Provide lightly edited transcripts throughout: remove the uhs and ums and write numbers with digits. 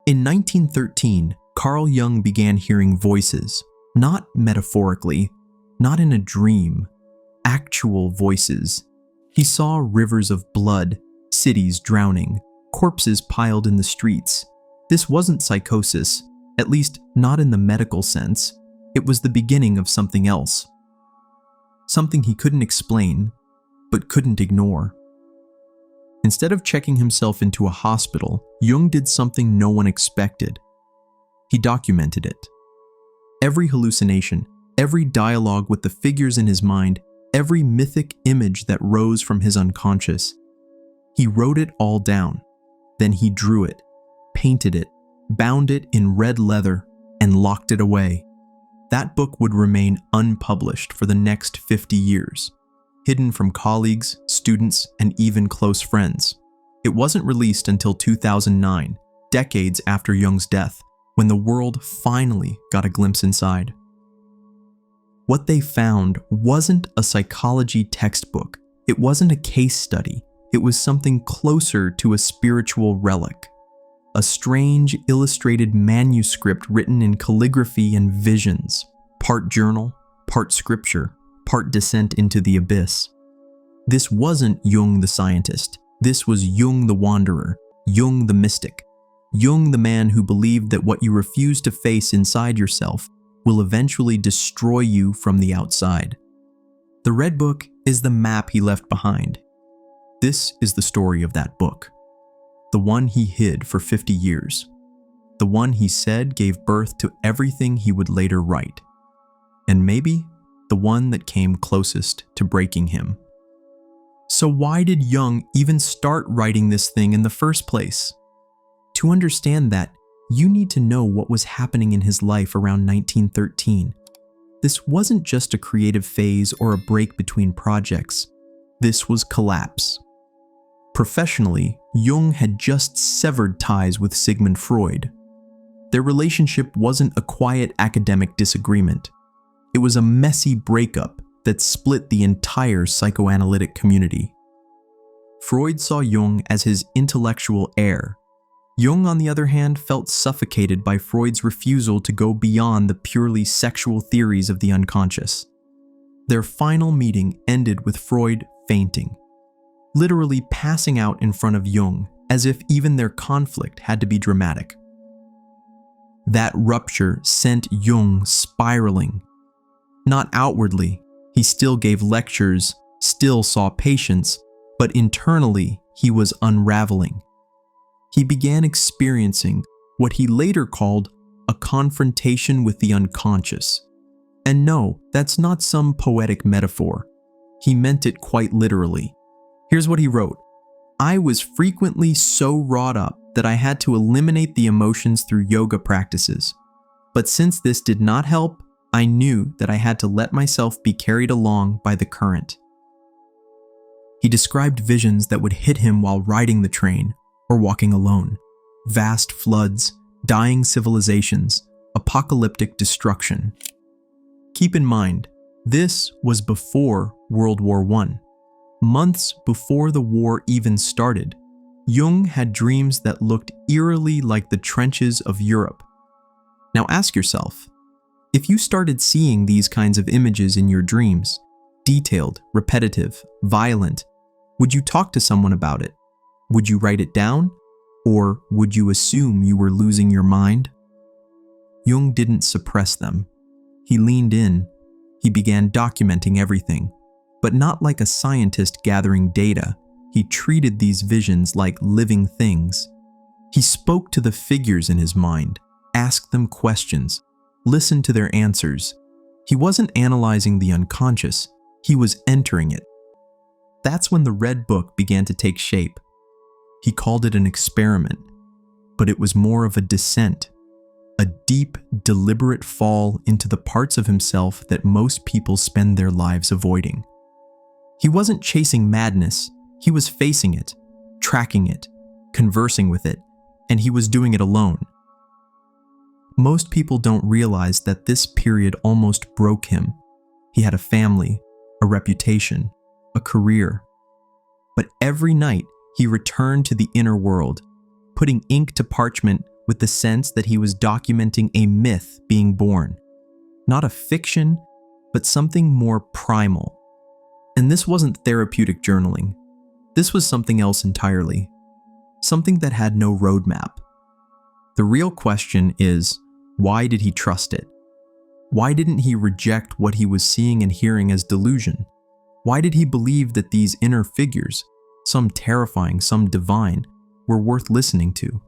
In 1913, Carl Jung began hearing voices, not metaphorically, not in a dream, actual voices. He saw rivers of blood, cities drowning, corpses piled in the streets. This wasn't psychosis, at least not in the medical sense. It was the beginning of something else. Something he couldn't explain, but couldn't ignore. Instead of checking himself into a hospital, Jung did something no one expected. He documented it. Every hallucination, every dialogue with the figures in his mind, every mythic image that rose from his unconscious. He wrote it all down. Then he drew it, painted it, bound it in red leather, and locked it away. That book would remain unpublished for the next 50 years, hidden from colleagues, students, and even close friends. It wasn't released until 2009, decades after Jung's death, when the world finally got a glimpse inside. What they found wasn't a psychology textbook. It wasn't a case study. It was something closer to a spiritual relic. A strange illustrated manuscript written in calligraphy and visions, part journal, part scripture, part descent into the abyss. This wasn't Jung the scientist. This was Jung the wanderer, Jung the mystic, Jung the man who believed that what you refuse to face inside yourself will eventually destroy you from the outside. The Red Book is the map he left behind. This is the story of that book. The one he hid for 50 years. The one he said gave birth to everything he would later write. And maybe the one that came closest to breaking him. So why did Jung even start writing this thing in the first place? To understand that, you need to know what was happening in his life around 1913. This wasn't just a creative phase or a break between projects. This was collapse. Professionally, Jung had just severed ties with Sigmund Freud. Their relationship wasn't a quiet academic disagreement. It was a messy breakup that split the entire psychoanalytic community. Freud saw Jung as his intellectual heir. Jung, on the other hand, felt suffocated by Freud's refusal to go beyond the purely sexual theories of the unconscious. Their final meeting ended with Freud fainting, literally passing out in front of Jung, as if even their conflict had to be dramatic. That rupture sent Jung spiraling. Not outwardly, he still gave lectures, still saw patients, but internally he was unraveling. He began experiencing what he later called a confrontation with the unconscious. And no, that's not some poetic metaphor. He meant it quite literally. Here's what he wrote. I was frequently so wrought up that I had to eliminate the emotions through yoga practices. But since this did not help, I knew that I had to let myself be carried along by the current. He described visions that would hit him while riding the train or walking alone. Vast floods, dying civilizations, apocalyptic destruction. Keep in mind, this was before World War I. Months before the war even started, Jung had dreams that looked eerily like the trenches of Europe. Now ask yourself, if you started seeing these kinds of images in your dreams, detailed, repetitive, violent, would you talk to someone about it? Would you write it down? Or would you assume you were losing your mind? Jung didn't suppress them. He leaned in. He began documenting everything. But not like a scientist gathering data. He treated these visions like living things. He spoke to the figures in his mind, asked them questions, listened to their answers. He wasn't analyzing the unconscious. He was entering it. That's when the Red Book began to take shape. He called it an experiment, but it was more of a descent, a deep, deliberate fall into the parts of himself that most people spend their lives avoiding. He wasn't chasing madness, he was facing it, tracking it, conversing with it, and he was doing it alone. Most people don't realize that this period almost broke him. He had a family, a reputation, a career. But every night, he returned to the inner world, putting ink to parchment with the sense that he was documenting a myth being born. Not a fiction, but something more primal. And this wasn't therapeutic journaling. This was something else entirely. Something that had no roadmap. The real question is, why did he trust it? Why didn't he reject what he was seeing and hearing as delusion? Why did he believe that these inner figures, some terrifying, some divine, were worth listening to?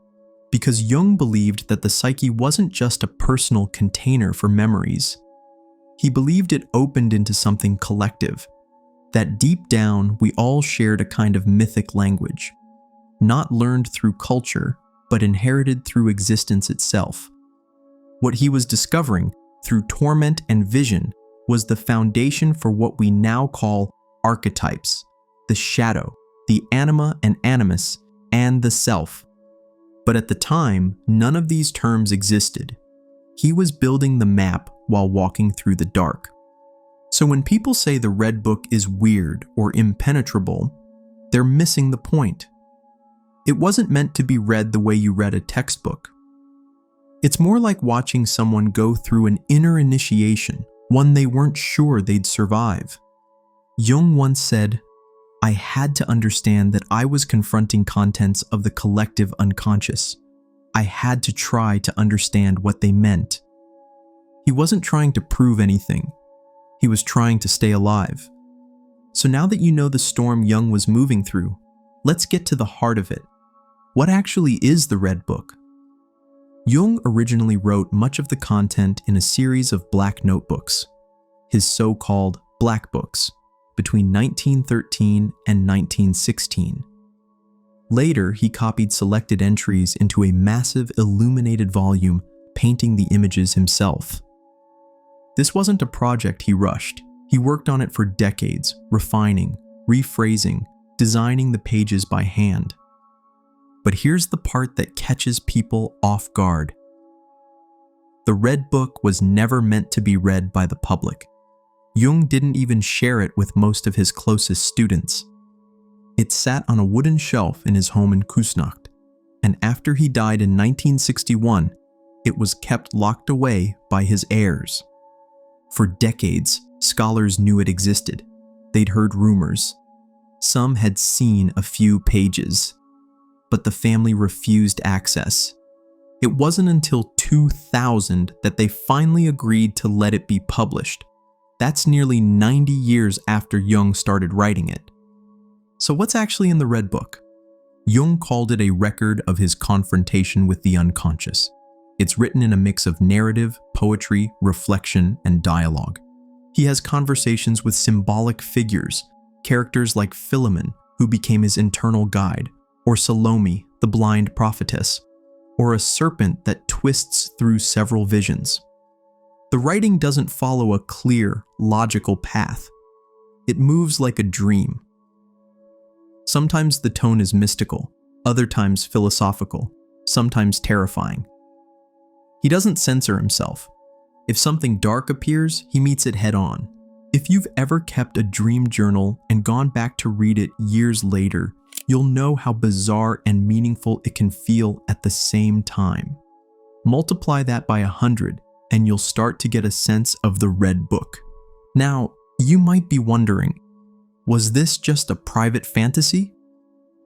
Because Jung believed that the psyche wasn't just a personal container for memories. He believed it opened into something collective, that deep down we all shared a kind of mythic language, not learned through culture, but inherited through existence itself. What he was discovering through torment and vision was the foundation for what we now call archetypes, the shadow, the anima and animus, and the self. But at the time, none of these terms existed. He was building the map while walking through the dark. So when people say the Red Book is weird or impenetrable, they're missing the point. It wasn't meant to be read the way you read a textbook. It's more like watching someone go through an inner initiation, one they weren't sure they'd survive. Jung once said, "I had to understand that I was confronting contents of the collective unconscious. I had to try to understand what they meant." He wasn't trying to prove anything. He was trying to stay alive. So now that you know the storm Jung was moving through, let's get to the heart of it. What actually is the Red Book? Jung originally wrote much of the content in a series of black notebooks, his so-called black books, between 1913 and 1916. Later, he copied selected entries into a massive illuminated volume, painting the images himself. This wasn't a project he rushed. He worked on it for decades, refining, rephrasing, designing the pages by hand. But here's the part that catches people off guard. The Red Book was never meant to be read by the public. Jung didn't even share it with most of his closest students. It sat on a wooden shelf in his home in Küsnacht, and after he died in 1961, it was kept locked away by his heirs. For decades, scholars knew it existed. They'd heard rumors. Some had seen a few pages, but the family refused access. It wasn't until 2000 that they finally agreed to let it be published. That's nearly 90 years after Jung started writing it. So what's actually in the Red Book? Jung called it a record of his confrontation with the unconscious. It's written in a mix of narrative, poetry, reflection, and dialogue. He has conversations with symbolic figures, characters like Philemon, who became his internal guide, or Salome, the blind prophetess, or a serpent that twists through several visions. The writing doesn't follow a clear, logical path. It moves like a dream. Sometimes the tone is mystical, other times philosophical, sometimes terrifying. He doesn't censor himself. If something dark appears, he meets it head on. If you've ever kept a dream journal and gone back to read it years later, you'll know how bizarre and meaningful it can feel at the same time. Multiply that by 100, and you'll start to get a sense of the Red Book. Now, you might be wondering, was this just a private fantasy?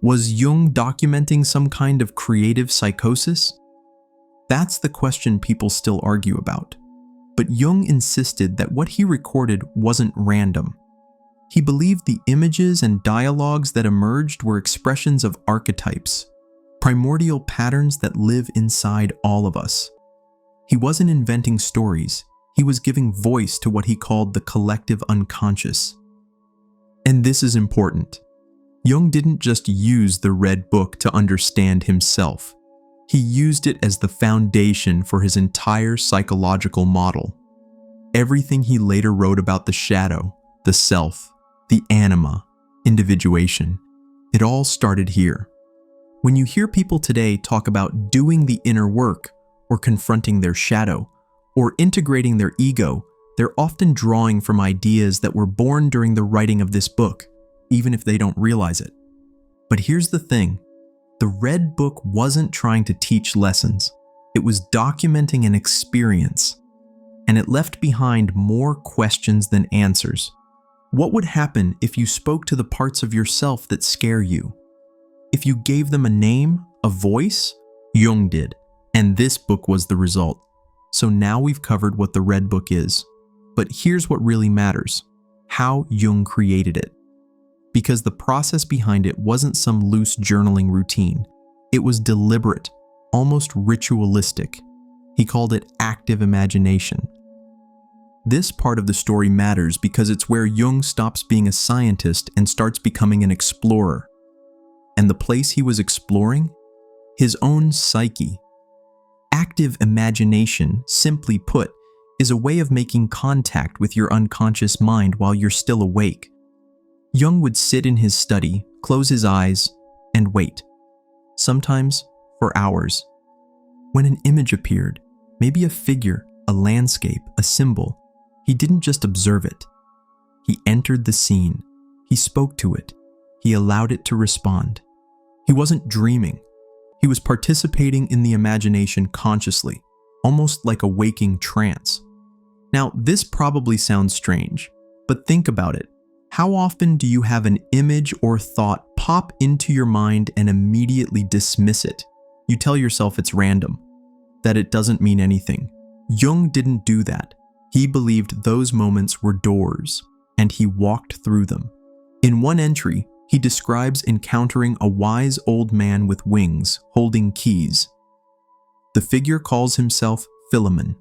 Was Jung documenting some kind of creative psychosis? That's the question people still argue about. But Jung insisted that what he recorded wasn't random. He believed the images and dialogues that emerged were expressions of archetypes, primordial patterns that live inside all of us. He wasn't inventing stories, he was giving voice to what he called the collective unconscious. And this is important. Jung didn't just use the Red Book to understand himself. He used it as the foundation for his entire psychological model. Everything he later wrote about the shadow, the self, the anima, individuation, it all started here. When you hear people today talk about doing the inner work, or confronting their shadow, or integrating their ego, they're often drawing from ideas that were born during the writing of this book, even if they don't realize it. But here's the thing. The Red Book wasn't trying to teach lessons. It was documenting an experience, and it left behind more questions than answers. What would happen if you spoke to the parts of yourself that scare you? If you gave them a name, a voice? Jung did, and this book was the result. So now we've covered what the Red Book is. But here's what really matters: how Jung created it. Because the process behind it wasn't some loose journaling routine. It was deliberate, almost ritualistic. He called it active imagination. This part of the story matters because it's where Jung stops being a scientist and starts becoming an explorer. And the place he was exploring? His own psyche. Active imagination, simply put, is a way of making contact with your unconscious mind while you're still awake. Jung would sit in his study, close his eyes, and wait. Sometimes for hours. When an image appeared, maybe a figure, a landscape, a symbol, he didn't just observe it. He entered the scene. He spoke to it. He allowed it to respond. He wasn't dreaming. He was participating in the imagination consciously, almost like a waking trance. Now, this probably sounds strange, but think about it. How often do you have an image or thought pop into your mind and immediately dismiss it? You tell yourself it's random, that it doesn't mean anything. Jung didn't do that. He believed those moments were doors, and he walked through them. In one entry, he describes encountering a wise old man with wings holding keys. The figure calls himself Philemon.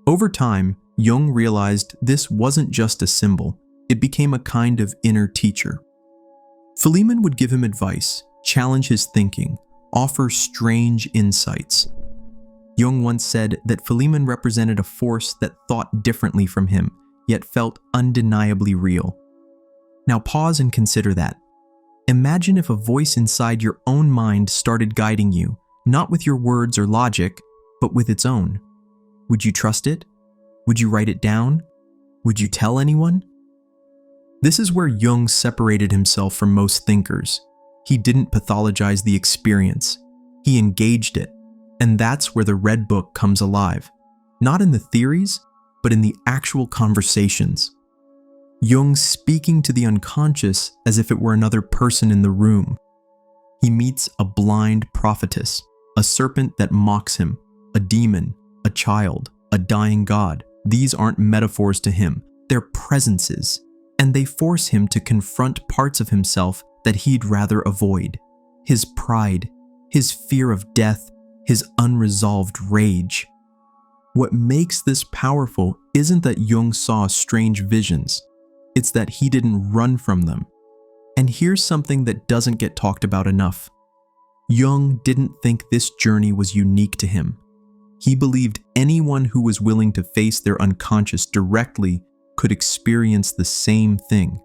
Over time, Jung realized this wasn't just a symbol, it became a kind of inner teacher. Philemon would give him advice, challenge his thinking, offer strange insights. Jung once said that Philemon represented a force that thought differently from him, yet felt undeniably real. Now pause and consider that. Imagine if a voice inside your own mind started guiding you, not with your words or logic, but with its own. Would you trust it? Would you write it down? Would you tell anyone? This is where Jung separated himself from most thinkers. He didn't pathologize the experience. He engaged it. And that's where the Red Book comes alive. Not in the theories, but in the actual conversations. Jung speaking to the unconscious as if it were another person in the room. He meets a blind prophetess, a serpent that mocks him, a demon, a child, a dying god. These aren't metaphors to him, they're presences, and they force him to confront parts of himself that he'd rather avoid. His pride, his fear of death, his unresolved rage. What makes this powerful isn't that Jung saw strange visions, it's that he didn't run from them. And here's something that doesn't get talked about enough. Jung didn't think this journey was unique to him. He believed anyone who was willing to face their unconscious directly could experience the same thing.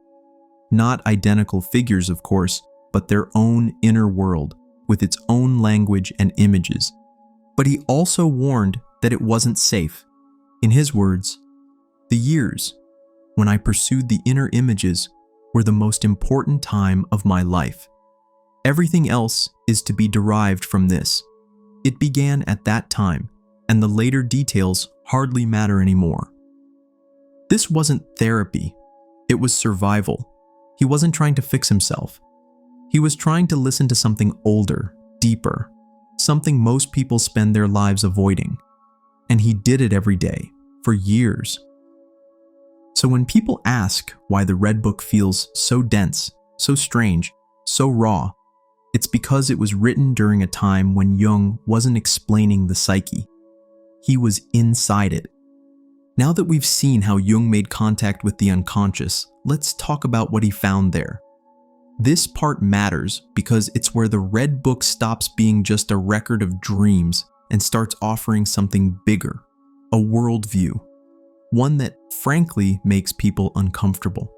Not identical figures, of course, but their own inner world, with its own language and images. But he also warned that it wasn't safe. In his words, "The years when I pursued the inner images were the most important time of my life. Everything else is to be derived from this. It began at that time, and the later details hardly matter anymore." This wasn't therapy. It was survival. He wasn't trying to fix himself. He was trying to listen to something older, deeper, something most people spend their lives avoiding. And he did it every day, for years. So when people ask why the Red Book feels so dense, so strange, so raw, it's because it was written during a time when Jung wasn't explaining the psyche. He was inside it. Now that we've seen how Jung made contact with the unconscious, let's talk about what he found there. This part matters because it's where the Red Book stops being just a record of dreams and starts offering something bigger, a worldview, one that frankly makes people uncomfortable.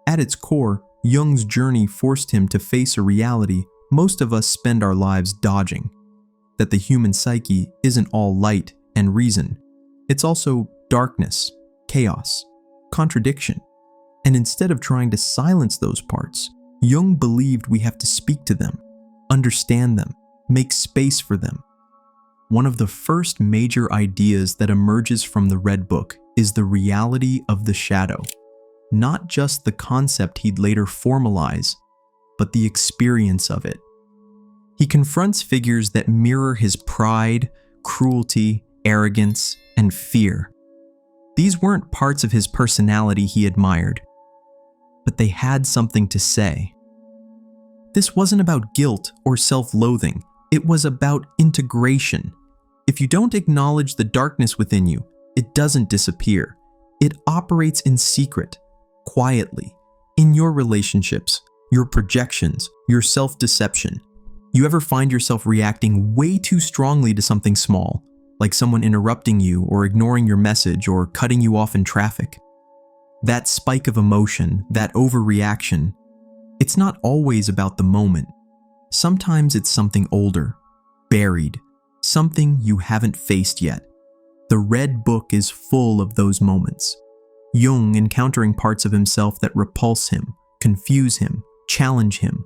At its core, Jung's journey forced him to face a reality most of us spend our lives dodging, that the human psyche isn't all light and reason. It's also darkness, chaos, contradiction. And instead of trying to silence those parts, Jung believed we have to speak to them, understand them, make space for them. one of the first major ideas that emerges from the Red Book is the reality of the shadow. Not just the concept he'd later formalize, but the experience of it. He confronts figures that mirror his pride, cruelty, arrogance, and fear. These weren't parts of his personality he admired, but they had something to say. This wasn't about guilt or self-loathing, it was about integration. If you don't acknowledge the darkness within you, it doesn't disappear. It operates in secret, quietly, in your relationships, your projections, your self-deception. You ever find yourself reacting way too strongly to something small, like someone interrupting you or ignoring your message or cutting you off in traffic? That spike of emotion, that overreaction, it's not always about the moment. Sometimes it's something older, buried, something you haven't faced yet. The Red Book is full of those moments. Jung encountering parts of himself that repulse him, confuse him, challenge him.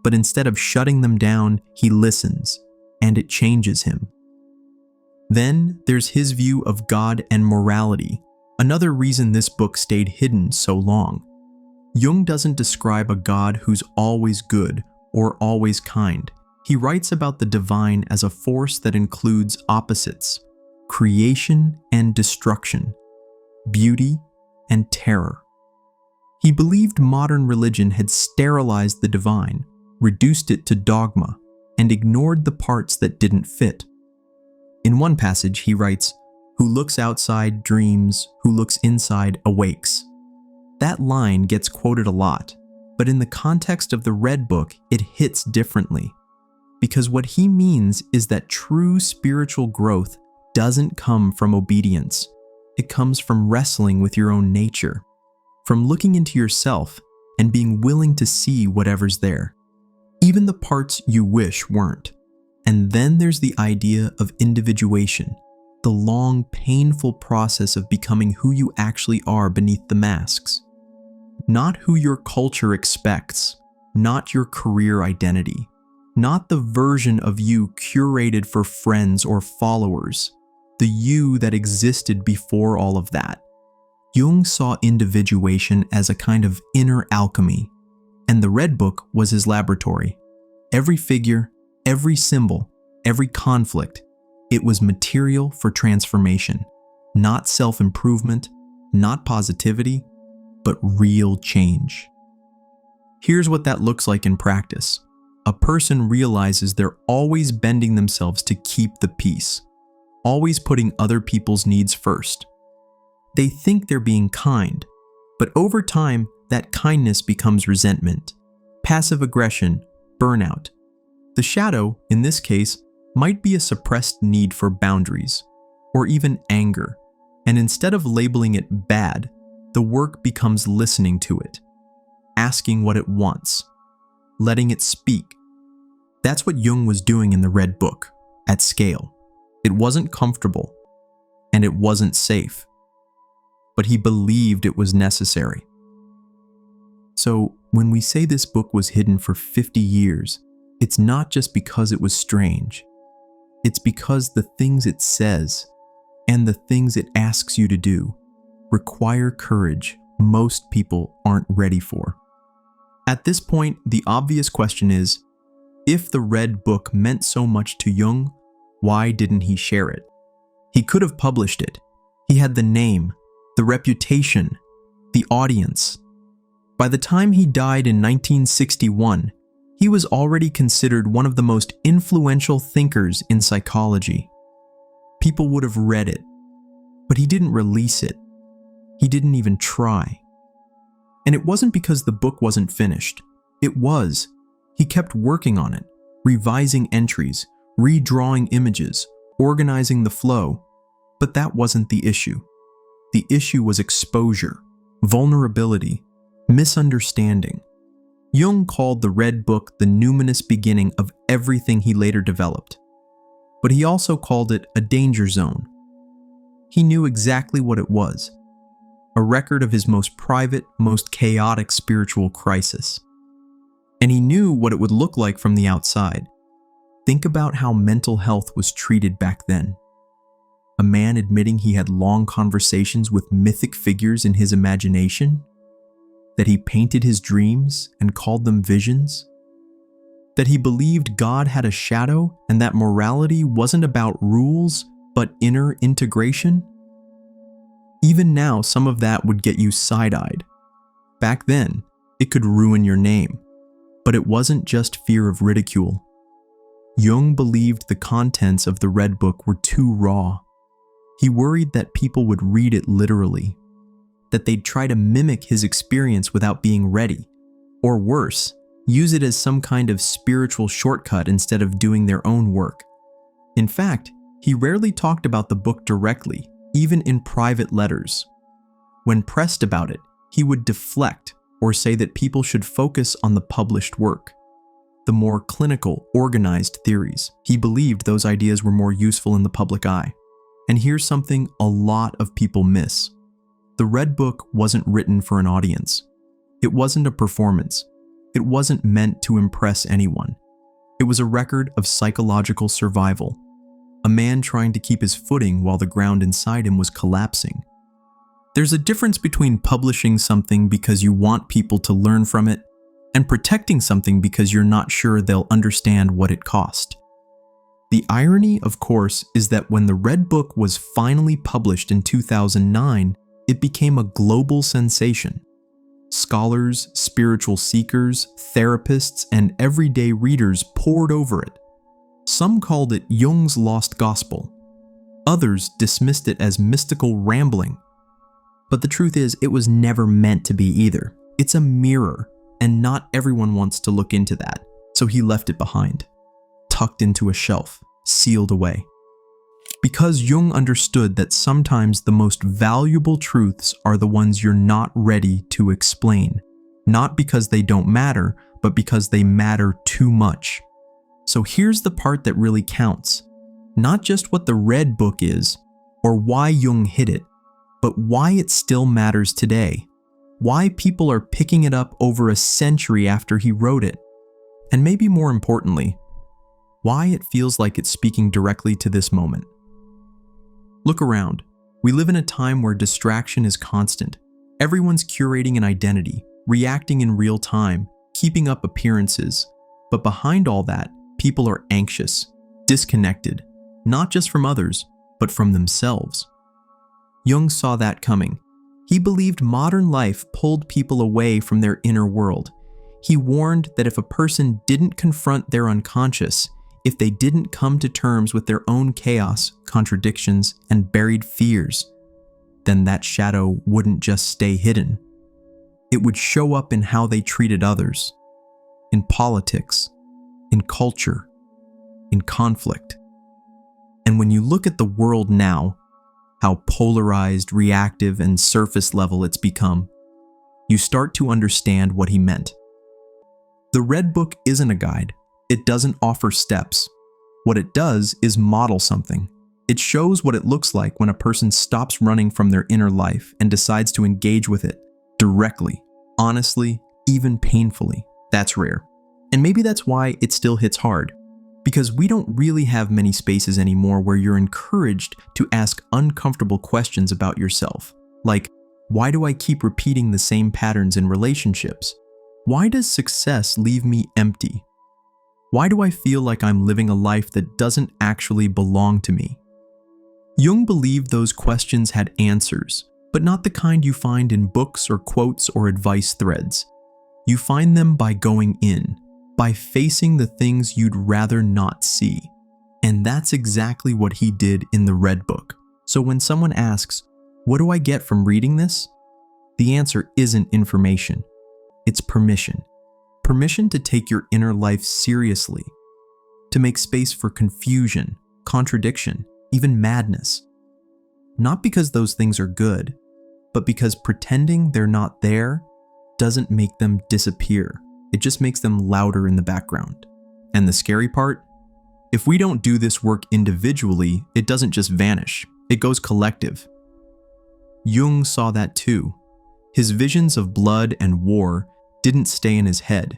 But instead of shutting them down, he listens, and it changes him. Then there's his view of God and morality, another reason this book stayed hidden so long. Jung doesn't describe a God who's always good or always kind. He writes about the divine as a force that includes opposites, creation and destruction, beauty and terror. He believed modern religion had sterilized the divine, reduced it to dogma, and ignored the parts that didn't fit. In one passage, he writes, "Who looks outside dreams, who looks inside awakes." That line gets quoted a lot, but in the context of the Red Book, it hits differently. Because what he means is that true spiritual growth doesn't come from obedience. It comes from wrestling with your own nature, from looking into yourself and being willing to see whatever's there, even the parts you wish weren't. And then there's the idea of individuation, the long, painful process of becoming who you actually are beneath the masks. Not who your culture expects, not your career identity, not the version of you curated for friends or followers, the you that existed before all of that. Jung saw individuation as a kind of inner alchemy, and the Red Book was his laboratory. Every figure, every symbol, every conflict, it was material for transformation, not self-improvement, not positivity, but real change. Here's what that looks like in practice. A person realizes they're always bending themselves to keep the peace, always putting other people's needs first. They think they're being kind, but over time, that kindness becomes resentment, passive aggression, burnout. The shadow, in this case, might be a suppressed need for boundaries, or even anger, and instead of labeling it bad, the work becomes listening to it, asking what it wants, letting it speak. That's what Jung was doing in the Red Book, at scale. It wasn't comfortable, and it wasn't safe, but he believed it was necessary. So, when we say this book was hidden for 50 years, it's not just because it was strange. It's because the things it says, and the things it asks you to do, require courage most people aren't ready for. At this point, the obvious question is, if the Red Book meant so much to Jung, why didn't he share it? He could have published it. He had the name, the reputation, the audience. By the time he died in 1961, he was already considered one of the most influential thinkers in psychology. People would have read it, but he didn't release it. He didn't even try. And it wasn't because the book wasn't finished. It was. He kept working on it, revising entries, redrawing images, organizing the flow. But that wasn't the issue. The issue was exposure, vulnerability, misunderstanding. Jung called the Red Book the numinous beginning of everything he later developed. But he also called it a danger zone. He knew exactly what it was. A record of his most private, most chaotic spiritual crisis. And he knew what it would look like from the outside. Think about how mental health was treated back then. A man admitting he had long conversations with mythic figures in his imagination, that he painted his dreams and called them visions, that he believed God had a shadow and that morality wasn't about rules but inner integration. Even now, some of that would get you side-eyed. Back then, it could ruin your name, but it wasn't just fear of ridicule. Jung believed the contents of the Red Book were too raw. He worried that people would read it literally, that they'd try to mimic his experience without being ready, or worse, use it as some kind of spiritual shortcut instead of doing their own work. In fact, he rarely talked about the book directly, even in private letters. When pressed about it, he would deflect or say that people should focus on the published work. The more clinical, organized theories. He believed those ideas were more useful in the public eye. And here's something a lot of people miss. The Red Book wasn't written for an audience. It wasn't a performance. It wasn't meant to impress anyone. It was a record of psychological survival. A man trying to keep his footing while the ground inside him was collapsing. There's a difference between publishing something because you want people to learn from it and protecting something because you're not sure they'll understand what it cost. The irony, of course, is that when the Red Book was finally published in 2009, it became a global sensation. Scholars, spiritual seekers, therapists, and everyday readers pored over it. Some called it Jung's lost gospel. Others dismissed it as mystical rambling. But the truth is, it was never meant to be either. It's a mirror, and not everyone wants to look into that, so he left it behind, tucked into a shelf, sealed away. Because Jung understood that sometimes the most valuable truths are the ones you're not ready to explain, not because they don't matter, but because they matter too much. So here's the part that really counts. Not just what the Red Book is, or why Jung hid it, but why it still matters today. Why people are picking it up over a century after he wrote it. And maybe more importantly, why it feels like it's speaking directly to this moment. Look around. We live in a time where distraction is constant. Everyone's curating an identity, reacting in real time, keeping up appearances. But behind all that, people are anxious, disconnected, not just from others, but from themselves. Jung saw that coming. He believed modern life pulled people away from their inner world. He warned that if a person didn't confront their unconscious, if they didn't come to terms with their own chaos, contradictions, and buried fears, then that shadow wouldn't just stay hidden. It would show up in how they treated others, in politics, in culture, in conflict. And when you look at the world now, how polarized, reactive, and surface level it's become, you start to understand what he meant. The Red Book isn't a guide. It doesn't offer steps. What it does is model something. It shows what it looks like when a person stops running from their inner life and decides to engage with it directly, honestly, even painfully. That's rare. And maybe that's why it still hits hard. Because we don't really have many spaces anymore where you're encouraged to ask uncomfortable questions about yourself. Like, why do I keep repeating the same patterns in relationships? Why does success leave me empty? Why do I feel like I'm living a life that doesn't actually belong to me? Jung believed those questions had answers, but not the kind you find in books or quotes or advice threads. You find them by going in, by facing the things you'd rather not see. And that's exactly what he did in the Red Book. So when someone asks, what do I get from reading this? The answer isn't information. It's permission. Permission to take your inner life seriously, to make space for confusion, contradiction, even madness. Not because those things are good, but because pretending they're not there doesn't make them disappear. It just makes them louder in the background. And the scary part? If we don't do this work individually, it doesn't just vanish. It goes collective. Jung saw that too. His visions of blood and war didn't stay in his head.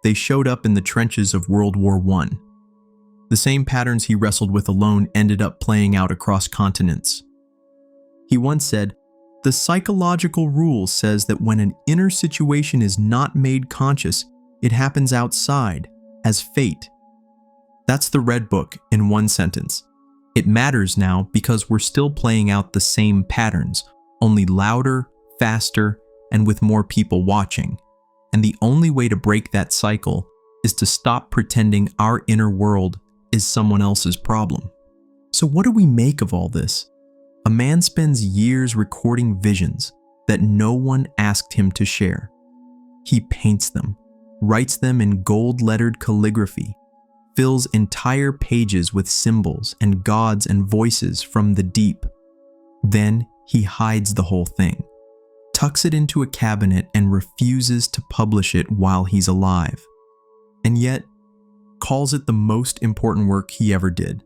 They showed up in the trenches of World War I. The same patterns he wrestled with alone ended up playing out across continents. He once said, "The psychological rule says that when an inner situation is not made conscious, it happens outside, as fate." That's the Red Book in one sentence. It matters now because we're still playing out the same patterns, only louder, faster, and with more people watching. And the only way to break that cycle is to stop pretending our inner world is someone else's problem. So what do we make of all this? A man spends years recording visions that no one asked him to share. He paints them, writes them in gold-lettered calligraphy, fills entire pages with symbols and gods and voices from the deep. Then he hides the whole thing, tucks it into a cabinet and refuses to publish it while he's alive, and yet calls it the most important work he ever did.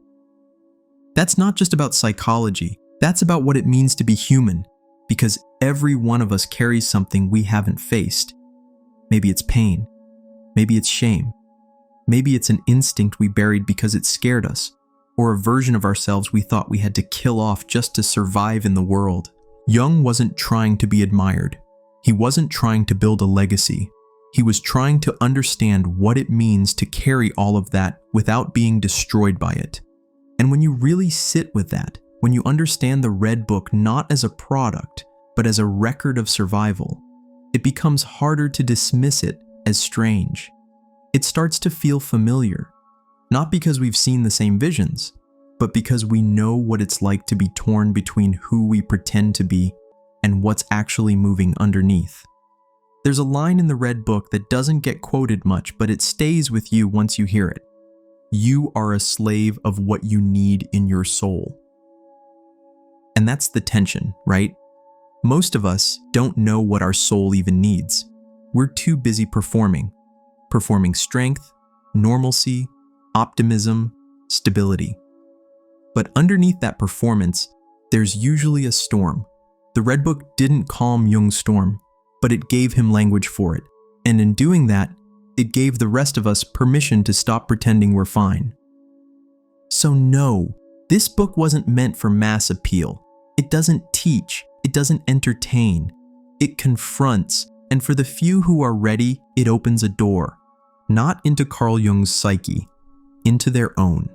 That's not just about psychology, that's about what it means to be human, because every one of us carries something we haven't faced. Maybe it's pain, maybe it's shame, maybe it's an instinct we buried because it scared us, or a version of ourselves we thought we had to kill off just to survive in the world. Jung wasn't trying to be admired. He wasn't trying to build a legacy. He was trying to understand what it means to carry all of that without being destroyed by it. And when you really sit with that, when you understand the Red Book not as a product, but as a record of survival, it becomes harder to dismiss it as strange. It starts to feel familiar, not because we've seen the same visions, but because we know what it's like to be torn between who we pretend to be and what's actually moving underneath. There's a line in the Red Book that doesn't get quoted much, but it stays with you once you hear it. You are a slave of what you need in your soul. And that's the tension, right? Most of us don't know what our soul even needs. We're too busy performing strength, normalcy, optimism, stability. But underneath that performance, there's usually a storm. The Red Book didn't calm Jung's storm, but it gave him language for it. And in doing that, it gave the rest of us permission to stop pretending we're fine. So no, this book wasn't meant for mass appeal. It doesn't teach, it doesn't entertain. It confronts, and for the few who are ready, it opens a door. Not into Carl Jung's psyche, into their own.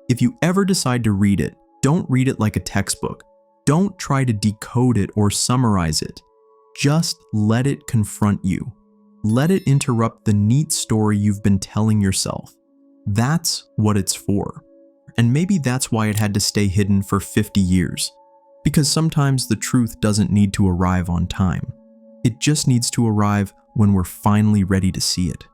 If you ever decide to read it, don't read it like a textbook. Don't try to decode it or summarize it. Just let it confront you. Let it interrupt the neat story you've been telling yourself. That's what it's for. And maybe that's why it had to stay hidden for 50 years. Because sometimes the truth doesn't need to arrive on time. It just needs to arrive when we're finally ready to see it.